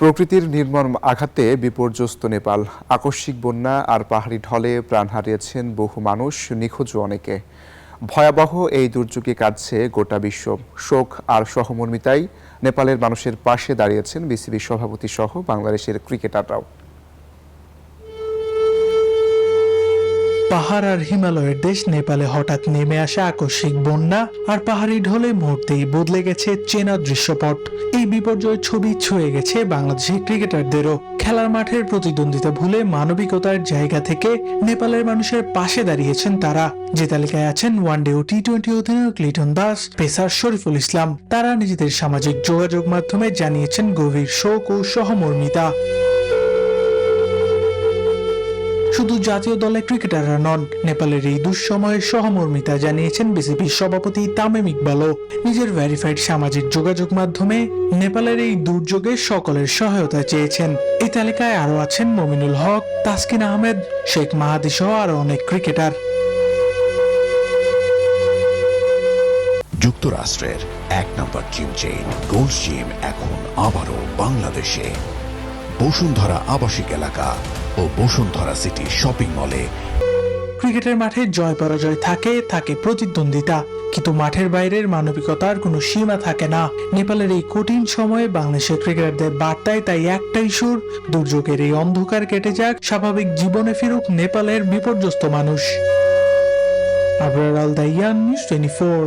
প্রকৃতির নির্মম আঘাতে বিপর্যস্ত নেপাল। আকস্মিক বন্যা আর পাহাড়ি ঢলে প্রাণ হারিয়েছেন বহু মানুষ, নিখোঁজ অনেকে। ভয়াবহ এই দুর্যোগে কাঁদছে গোটা বিশ্ব। শোক আর সহমর্মিতায় নেপালের মানুষের পাশে দাঁড়িয়েছেন বিসিবি সভাপতি সহ বাংলাদেশের ক্রিকেটাররাও। পাহাড় আর হিমালয়ের দেশ নেপালে হঠাৎ নেমে আসা আকস্মিক বন্যা আর পাহাড়ি ঢলে মুহূর্তেই বদলে গেছে চেনা দৃশ্যপট। এই বিপর্যয়ের ছবি ছুঁয়ে গেছে বাংলাদেশি ক্রিকেটারদেরও। খেলার মাঠের প্রতিদ্বন্দ্বিতা ভুলে মানবিকতার জায়গা থেকে নেপালের মানুষের পাশে দাঁড়িয়েছেন তারা। যে তালিকায় আছেন ওয়ানডে ও টি-20 অধিনায়ক লিটন দাস, পেসার শরীফুল ইসলাম। তারা নিজেদের সামাজিক যোগাযোগ মাধ্যমে জানিয়েছেন গভীর শোক ও সহমর্মিতা। শুধু জাতীয় দলের ক্রিকেটাররা নন, নেপালের এই দুঃসময়ে সহমর্মিতা জানিয়েছেন বিসিবির সভাপতি তামিম ইকবালও। নিজের ভেরিফাইড সামাজিক যোগাযোগ মাধ্যমে নেপালের এই দুর্যোগে সকলের সহায়তা চেয়েছেন। এই তালিকায় আরও আছেন মমিনুল হক, তাসকিন আহমেদ, শেখ মাহাদি সহ আরো অনেক ক্রিকেটার। যুক্তরাষ্ট্রের এক নম্বর জিম চেইন গোল্ড জিম এখন আবারও বাংলাদেশে। বসুন্ধরা আবাসিক এলাকা ও বসুন্ধরা সিটি শপিং মলে। ক্রিকেটের মাঠে জয় পরাজয় থাকে প্রতিদ্বন্দ্বিতা, কিন্তু মাঠের বাইরের মানবিকতার কোনো সীমা থাকে না। নেপালের এই কঠিন সময়ে বাংলাদেশের ক্রিকেটারদের বার্তায় তাই একটাই সুর: দুর্যোগের এই অন্ধকার কেটে যাক, স্বাভাবিক জীবনে ফিরুক নেপালের বিপর্যস্ত মানুষ। আবরার আল দাইয়ান, নিউজ 24।